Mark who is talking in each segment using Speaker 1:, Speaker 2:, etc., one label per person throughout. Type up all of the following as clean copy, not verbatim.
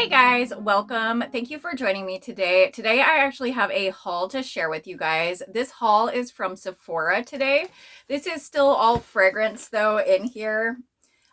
Speaker 1: Hey guys, welcome. Thank you for joining me today. Today I actually have a haul to share with you guys. This haul is from Sephora today. This is still all fragrance though in here.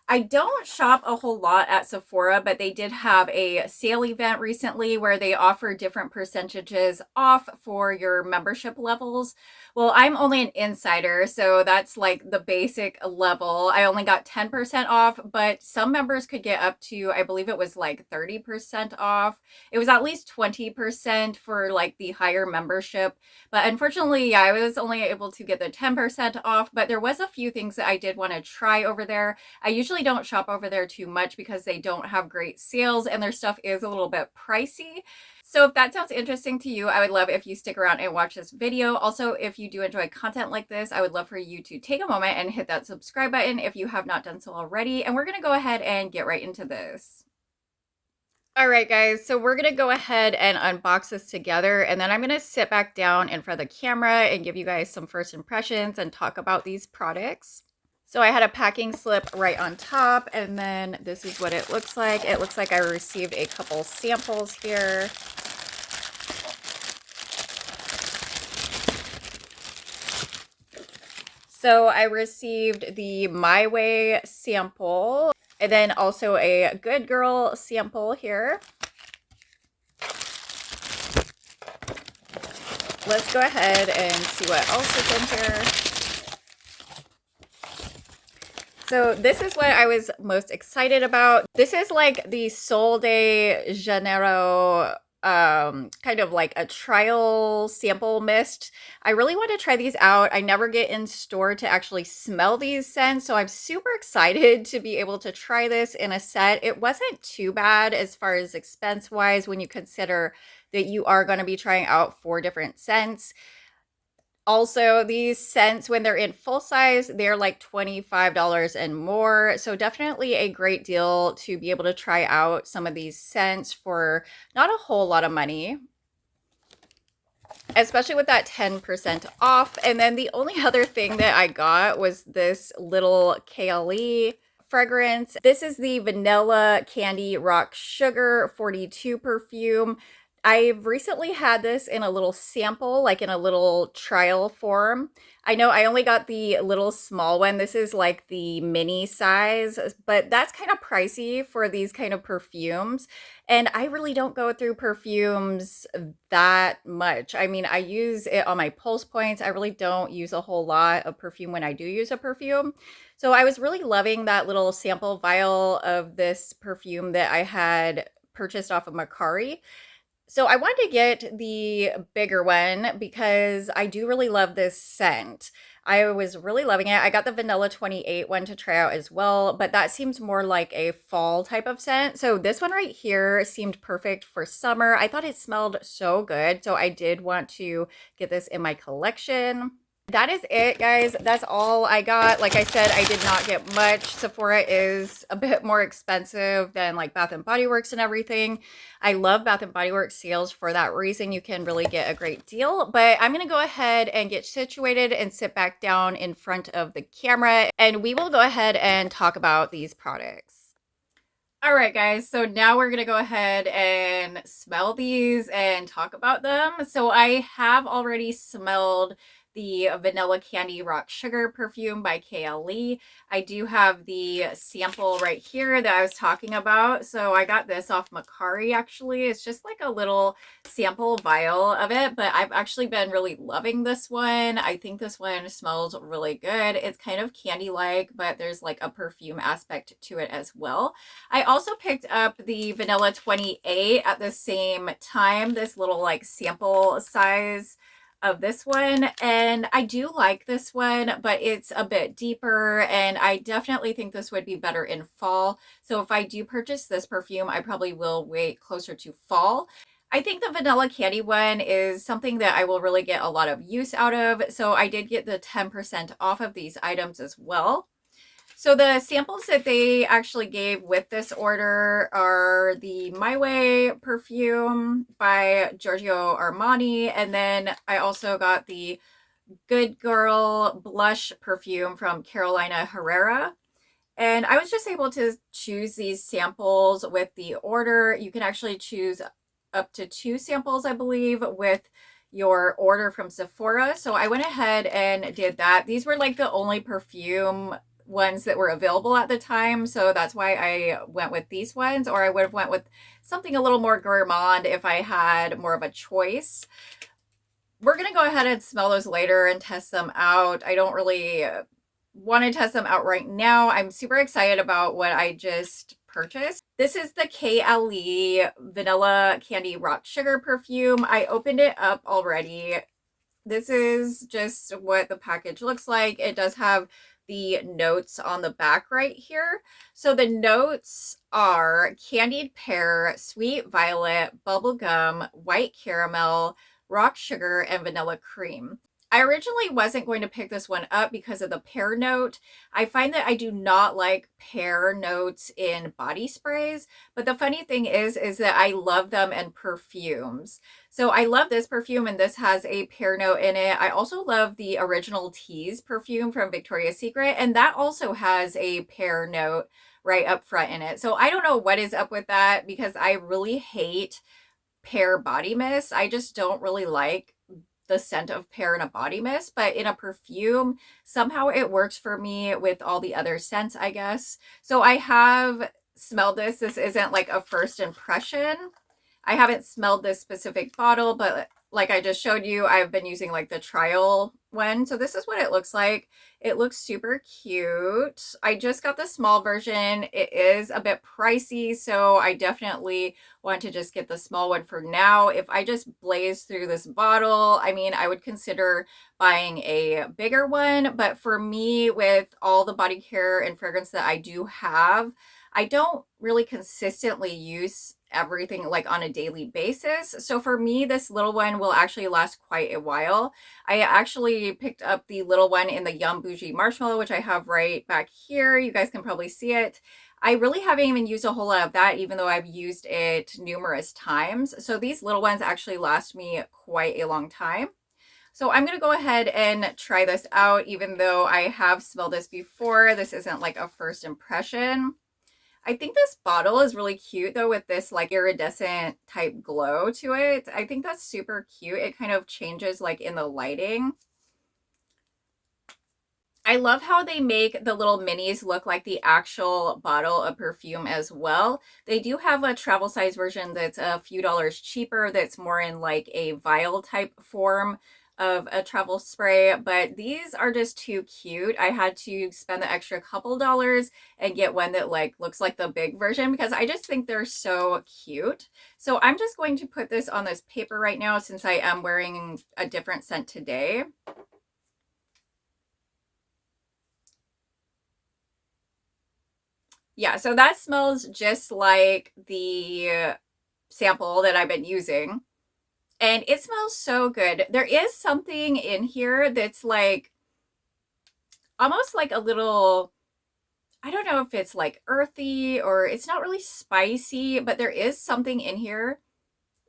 Speaker 1: I don't shop a whole lot at Sephora, but they did have a sale event recently where they offer different percentages off for your membership levels. Well, I'm only an insider, so that's like the basic level. I only got 10% off, but some members could get up to, I believe it was like 30% off. It was at least 20% for like the higher membership. But unfortunately, yeah, I was only able to get the 10% off, but there was a few things that I did want to try over there. I usually don't shop over there too much because they don't have great sales and their stuff is a little bit pricey. So if that sounds interesting to you, I would love if you stick around and watch this video. Also, if you do enjoy content like this, I would love for you to take a moment and hit that subscribe button if you have not done so already. And we're going to go ahead and get right into this. All right, guys, so we're going to go ahead and unbox this together, and then I'm going to sit back down in front of the camera and give you guys some first impressions and talk about these products. So I had a packing slip right on top, and then this is what it looks like. It looks like I received a couple samples here. So I received the My Way sample, and then also a Good Girl sample here. Let's go ahead and see what else is in here. So this is what I was most excited about. This is like the Sol de Janeiro kind of like a trial sample mist. I really want to try these out. I never get in store to actually smell these scents, so I'm super excited to be able to try this in a set. It wasn't too bad as far as expense wise when you consider that you are going to be trying out 4 different scents. Also, these scents, when they're in full size, they're like $25 and more. So definitely a great deal to be able to try out some of these scents for not a whole lot of money, especially with that 10% off. And then the only other thing that I got was this little Kayali fragrance. This is the Vanilla Candy Rock Sugar 42 perfume. I've recently had this in a little sample, like in a little trial form. I know I only got the little small one. This is like the mini size, but that's kind of pricey for these kind of perfumes. And I really don't go through perfumes that much. I mean, I use it on my pulse points. I really don't use a whole lot of perfume when I do use a perfume. So I was really loving that little sample vial of this perfume that I had purchased off of Mercari. So I wanted to get the bigger one because I do really love this scent. I was really loving it. I got the Vanilla 28 one to try out as well, but that seems more like a fall type of scent. So this one right here seemed perfect for summer. I thought it smelled so good, so I did want to get this in my collection. That is it, guys. That's all I got. Like I said, I did not get much. Sephora is a bit more expensive than like Bath and Body Works and everything. I love Bath and Body Works sales for that reason. You can really get a great deal. But I'm going to go ahead and get situated and sit back down in front of the camera, and we will go ahead and talk about these products. All right, guys, so now we're going to go ahead and smell these and talk about them. So I have already smelled the Vanilla Candy Rock Sugar perfume by Kayali. I do have the sample right here that I was talking about. So I got this off Mercari, actually. It's just like a little sample vial of it, but I've actually been really loving this one. I think this one smells really good. It's kind of candy-like, but there's like a perfume aspect to it as well. I also picked up the Vanilla 28 at the same time, this little like sample size of this one, and I do like this one, but it's a bit deeper, and I definitely think this would be better in fall. So if I do purchase this perfume, I probably will wait closer to fall. I think the Vanilla Candy one is something that I will really get a lot of use out of, so I did get the 10% off of these items as well. So the samples that they actually gave with this order are the My Way perfume by Giorgio Armani, and then I also got the Good Girl blush perfume from Carolina Herrera. And I was just able to choose these samples with the order. You can actually choose up to 2 samples, I believe, with your order from Sephora. So I went ahead and did that. These were like the only perfume ones that were available at the time, so that's why I went with these ones, or I would have went with something a little more gourmand if I had more of a choice. We're gonna go ahead and smell those later and test them out. I don't really want to test them out right now. I'm super excited about what I just purchased. This is the Kayali Vanilla Candy Rock Sugar perfume. I opened it up already. This is just what the package looks like. It does have the notes on the back right here. So the notes are candied pear, sweet violet, bubblegum, white caramel, rock sugar, and vanilla cream. I originally wasn't going to pick this one up because of the pear note. I find that I do not like pear notes in body sprays, but the funny thing is that I love them in perfumes. So I love this perfume, and this has a pear note in it. I also love the Original Tease perfume from Victoria's Secret, and that also has a pear note right up front in it. So I don't know what is up with that, because I really hate pear body mist. I just don't really like the scent of pear in a body mist, but in a perfume, somehow it works for me with all the other scents, I guess. So I have smelled this. This isn't like a first impression. I haven't smelled this specific bottle, but like I just showed you, I've been using like the trial one. So this is what it looks like. It looks super cute. I just got the small version. It is a bit pricey, so I definitely want to just get the small one for now. If I just blaze through this bottle, I mean, I would consider buying a bigger one. But for me, with all the body care and fragrance that I do have, I don't really consistently use everything like on a daily basis. So for me, this little one will actually last quite a while. I actually picked up the little one in the Yum Bougie Marshmallow, which I have right back here. You guys can probably see it. I really haven't even used a whole lot of that, even though I've used it numerous times. So these little ones actually last me quite a long time. So I'm going to go ahead and try this out, even though I have smelled this before. This isn't like a first impression. I think this bottle is really cute though, with this like iridescent type glow to it. I think that's super cute. It kind of changes like in the lighting. I love how they make the little minis look like the actual bottle of perfume as well. They do have a travel size version that's a few dollars cheaper, that's more in like a vial type form of a travel spray, but these are just too cute. I had to spend the extra couple dollars and get one that like looks like the big version, because I just think they're so cute. So I'm just going to put this on this paper right now, since I am wearing a different scent today. Yeah, so that smells just like the sample that I've been using. And it smells so good. There is something in here that's like almost like a little, I don't know if it's like earthy or it's not really spicy, but there is something in here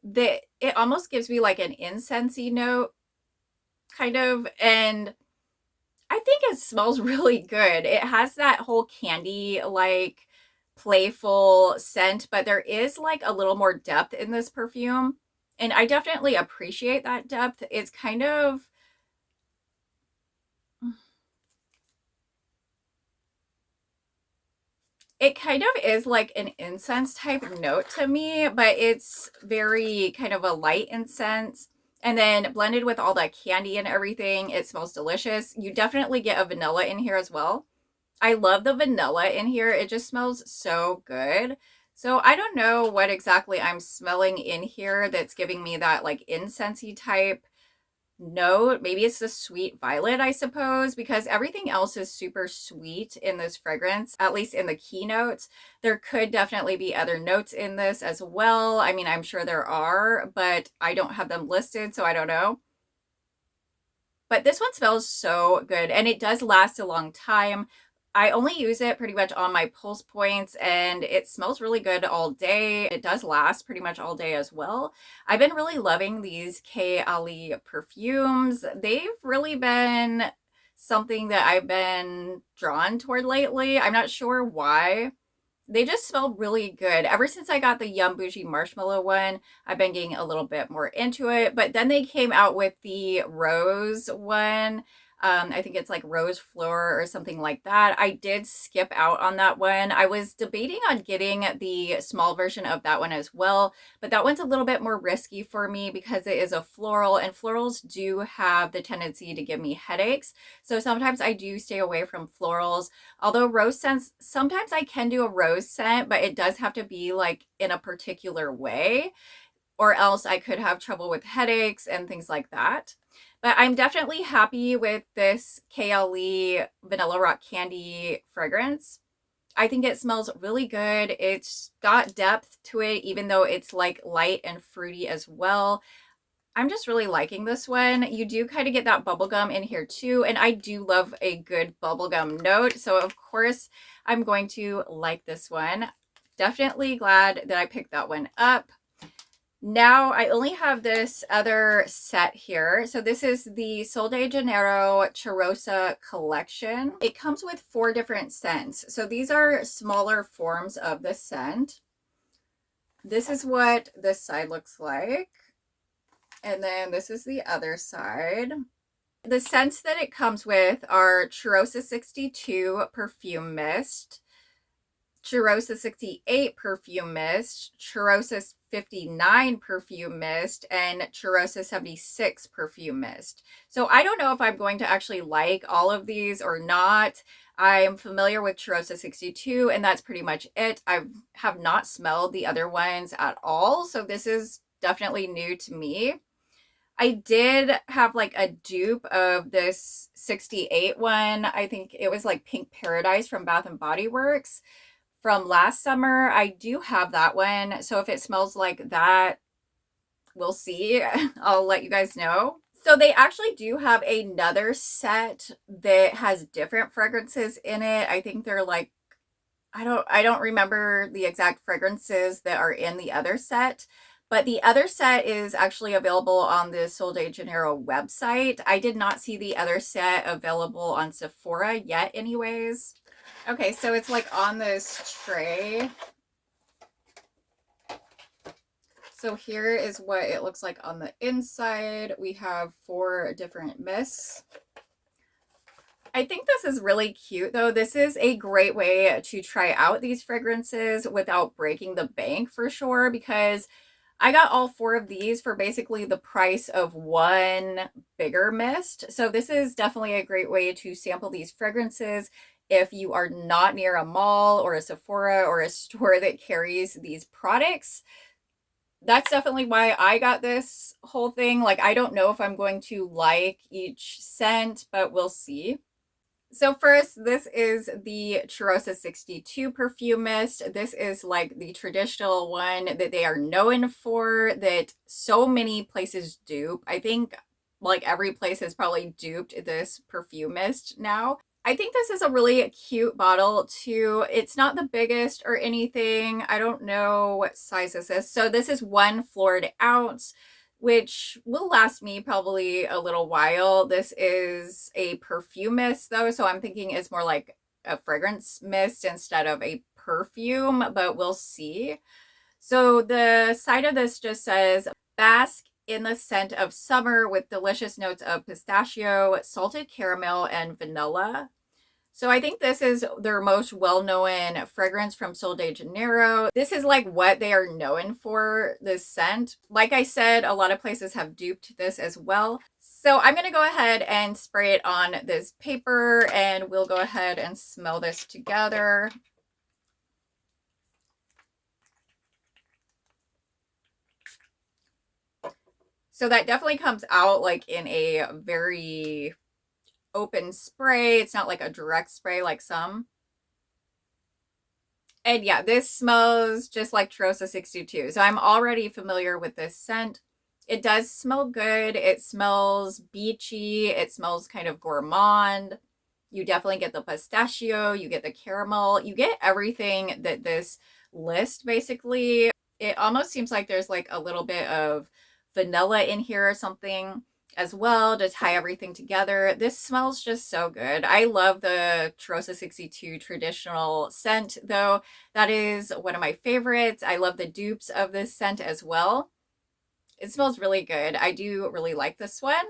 Speaker 1: that it almost gives me like an incensey note kind of. And I think it smells really good. It has that whole candy like playful scent, but there is like a little more depth in this perfume. And I definitely appreciate that depth. It's kind of, it kind of is like an incense type note to me, but it's very kind of a light incense. And then blended with all that candy and everything, it smells delicious. You definitely get a vanilla in here as well. I love the vanilla in here. It just smells so good. So I don't know what exactly I'm smelling in here that's giving me that like incensey type note. Maybe it's the sweet violet, I suppose, because everything else is super sweet in this fragrance, at least in the keynotes. There could definitely be other notes in this as well. I mean, I'm sure there are, but I don't have them listed, so I don't know. But this one smells so good, and it does last a long time. I only use it pretty much on my pulse points, and it smells really good all day. It does last pretty much all day as well. I've been really loving these Kayali perfumes. They've really been something that I've been drawn toward lately. I'm not sure why. They just smell really good. Ever since I got the Yum Bougie Marshmallow one, I've been getting a little bit more into it. But then they came out with the Rose one. I think it's like Rose Floor or something like that. I did skip out on that one. I was debating on getting the small version of that one as well, but that one's a little bit more risky for me because it is a floral, and florals do have the tendency to give me headaches. So sometimes I do stay away from florals. Although rose scents, sometimes I can do a rose scent, but it does have to be like in a particular way, or else I could have trouble with headaches and things like that. But I'm definitely happy with this Kayali Vanilla Rock Candy fragrance. I think it smells really good. It's got depth to it, even though it's like light and fruity as well. I'm just really liking this one. You do kind of get that bubblegum in here too, and I do love a good bubblegum note. So of course, I'm going to like this one. Definitely glad that I picked that one up. Now I only have this other set here. So this is the Sol de Janeiro Cheirosa collection. It comes with 4 different scents. So these are smaller forms of the scent. This is what this side looks like. And then this is the other side. The scents that it comes with are Cheirosa 62 Perfume Mist, Cheirosa 68 Perfume Mist, Cheirosa 59 Perfume Mist, and Cheirosa 76 Perfume Mist. So I don't know if I'm going to actually like all of these or not. I'm familiar with Cheirosa 62, and that's pretty much it. I have not smelled the other ones at all, so this is definitely new to me. I did have like a dupe of this 68 one. I think it was like Pink Paradise from Bath and Body Works from last summer. I do have that one. So if it smells like that, we'll see. I'll let you guys know. So they actually do have another set that has different fragrances in it. I think they're like, I don't remember the exact fragrances that are in the other set. But the other set is actually available on the Sol de Janeiro website. I did not see the other set available on Sephora yet anyways. Okay, so it's like on this tray. So here is what it looks like on the inside. We have 4 different mists. I think this is really cute though. This is a great way to try out these fragrances without breaking the bank for sure, because I got all 4 of these for basically the price of one bigger mist. So this is definitely a great way to sample these fragrances if you are not near a mall or a Sephora or a store that carries these products. That's definitely why I got this whole thing. Like, I don't know if I'm going to like each scent, but we'll see. So first, this is the Cheirosa 62 Perfume Mist. This is like the traditional one that they are known for, that so many places dupe. I think like every place has probably duped this perfume mist now. I think this is a really cute bottle too. It's not the biggest or anything. I don't know what size this is. So this is 1 florid ounce, which will last me probably a little while. This is a perfume mist though, so I'm thinking it's more like a fragrance mist instead of a perfume, but we'll see. So the side of this just says, bask in the scent of summer with delicious notes of pistachio, salted caramel, and vanilla. So I think this is their most well-known fragrance from Sol de Janeiro. This is like what they are known for, this scent. Like I said, a lot of places have duped this as well. So I'm going to go ahead and spray it on this paper, and we'll go ahead and smell this together. So that definitely comes out like in a very open spray. It's not like a direct spray like some. And yeah, this smells just like Cheirosa 62. So I'm already familiar with this scent. It does smell good. It smells beachy. It smells kind of gourmand. You definitely get the pistachio. You get the caramel. You get everything that this list basically. It almost seems like there's like a little bit of vanilla in here or something. as well to tie everything together. This smells just so good. I love the Tarosa 62 traditional scent though. That is one of my favorites. I love the dupes of this scent as well. It smells really good. I do really like this one.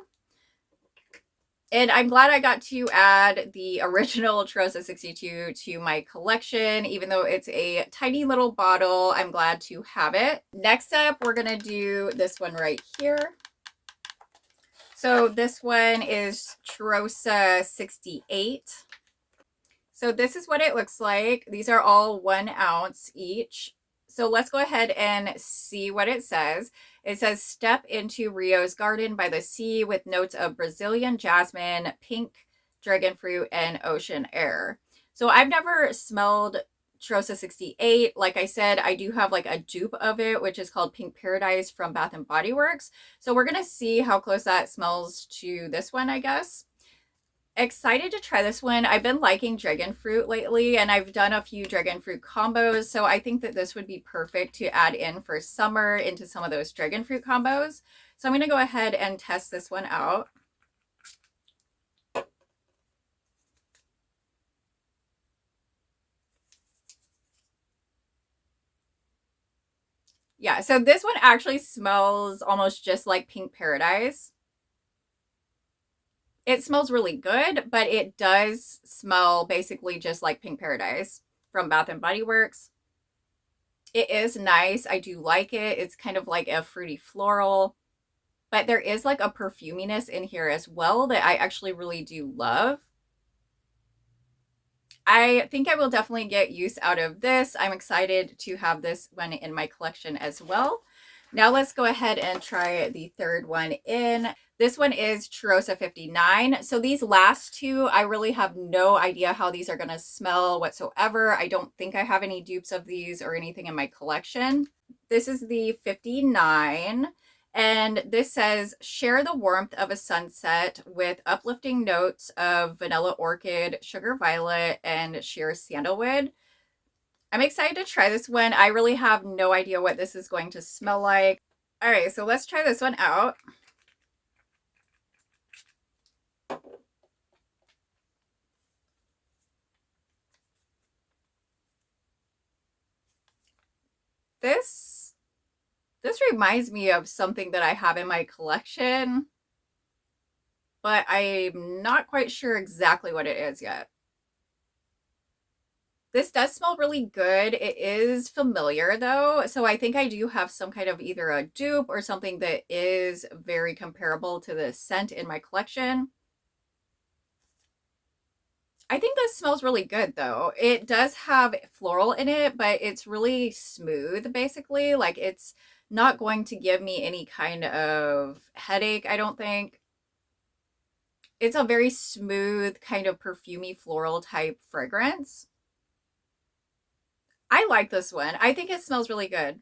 Speaker 1: And I'm glad I got to add the original Tarosa 62 to my collection. Even though it's a tiny little bottle, I'm glad to have it. Next up, we're going to do this one right here. So this one is Tarosa 68. So this is what it looks like. These are all 1 ounce each. So let's go ahead and see what it says. It says, step into Rio's garden by the sea with notes of Brazilian jasmine, pink dragon fruit, and ocean air. So I've never smelled Tarosa 68. Like I said, I do have like a dupe of it, which is called Pink Paradise from Bath and Body Works. So we're going to see how close that smells to this one, I guess. Excited to try this one. I've been liking dragon fruit lately, and I've done a few dragon fruit combos, so I think that this would be perfect to add in for summer into some of those dragon fruit combos. So I'm going to go ahead and test this one out. Yeah, so this one actually smells almost just like Pink Paradise. It smells really good, but it does smell basically just like Pink Paradise from Bath and Body Works. It is nice. I do like it. It's kind of like a fruity floral, but there is like a perfuminess in here as well that I actually really do love. I think I will definitely get use out of this. I'm excited to have this one in my collection as well. Now let's go ahead and try the third one in. This one is Tarosa 59. So these last two, I really have no idea how these are going to smell whatsoever. I don't think I have any dupes of these or anything in my collection. This is the 59. And this says, share the warmth of a sunset with uplifting notes of vanilla orchid, sugar violet, and sheer sandalwood. I'm excited to try this one. I really have no idea what this is going to smell like. All right, so let's try this one out. This reminds me of something that I have in my collection, but I'm not quite sure exactly what it is yet. This does smell really good. It is familiar though, so I think I do have some kind of either a dupe or something that is very comparable to the scent in my collection. I think this smells really good though. It does have floral in it, but it's really smooth basically. Like it's not going to give me any kind of headache, I don't think. It's a very smooth kind of perfumey floral type fragrance. I like this one. I think it smells really good.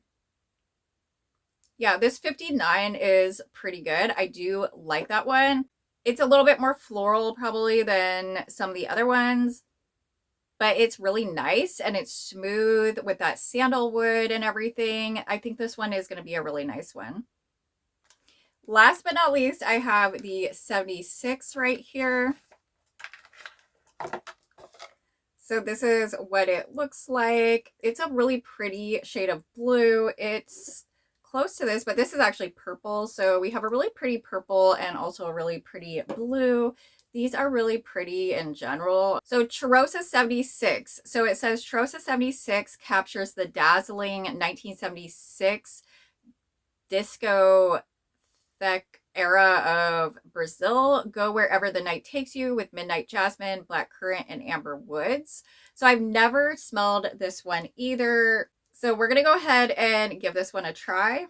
Speaker 1: Yeah, this 59 is pretty good. I do like that one. It's a little bit more floral probably than some of the other ones, but it's really nice and it's smooth with that sandalwood and everything. I think this one is going to be a really nice one. Last but not least, I have the 76 right here. So this is what it looks like. It's a really pretty shade of blue. It's close to this, but this is actually purple. So we have a really pretty purple and also a really pretty blue. These are really pretty in general. So Tarosa 76. So it says Tarosa 76 captures the dazzling 1976 disco era of Brazil. Go wherever the night takes you with midnight jasmine, black currant, and amber woods. So I've never smelled this one either. So we're going to go ahead and give this one a try.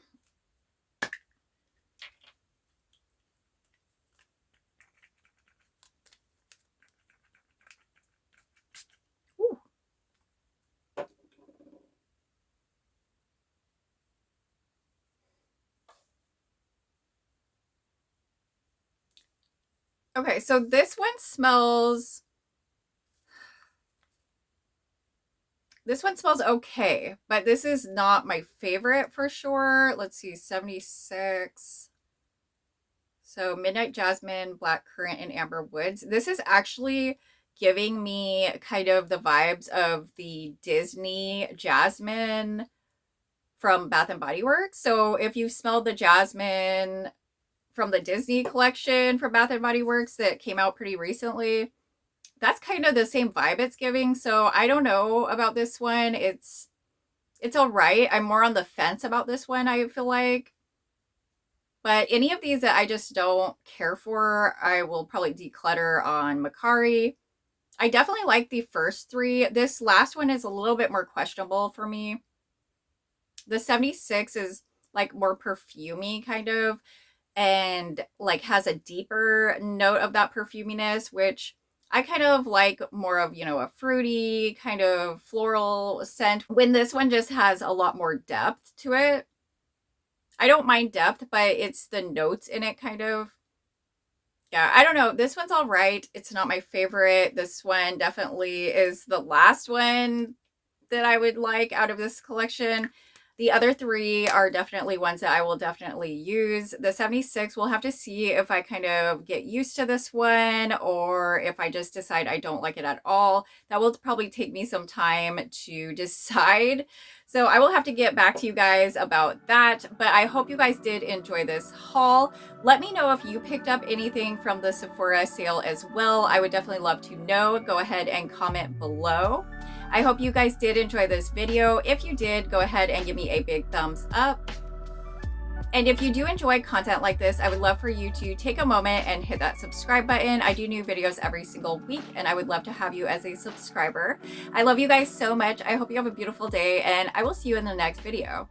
Speaker 1: Ooh. Okay, so this one smells okay, but this is not my favorite for sure. Let's see, 76. So Midnight Jasmine, Black Currant, and Amber Woods. This is actually giving me kind of the vibes of the Disney Jasmine from Bath and Body Works. So if you've smelled the jasmine from the Disney collection from Bath and Body Works that came out pretty recently, that's kind of the same vibe it's giving. So I don't know about this one. It's all right. I'm more on the fence about this one, I feel like. But any of these that I just don't care for, I will probably declutter on Mercari. I definitely like the first three. This last one is a little bit more questionable for me. The 76 is like more perfumey kind of, and like has a deeper note of that perfuminess, which I kind of like more of, you know, a fruity kind of floral scent, when this one just has a lot more depth to it. I don't mind depth, but it's the notes in it kind of. Yeah, I don't know. This one's all right. It's not my favorite. This one definitely is the last one that I would like out of this collection. The other three are definitely ones that I will definitely use. The 76, we'll have to see if I kind of get used to this one or if I just decide I don't like it at all. That will probably take me some time to decide. So I will have to get back to you guys about that. But I hope you guys did enjoy this haul. Let me know if you picked up anything from the Sephora sale as well. I would definitely love to know. Go ahead and comment below. I hope you guys did enjoy this video. If you did, go ahead and give me a big thumbs up. And if you do enjoy content like this, I would love for you to take a moment and hit that subscribe button. I do new videos every single week, and I would love to have you as a subscriber. I love you guys so much. I hope you have a beautiful day, and I will see you in the next video.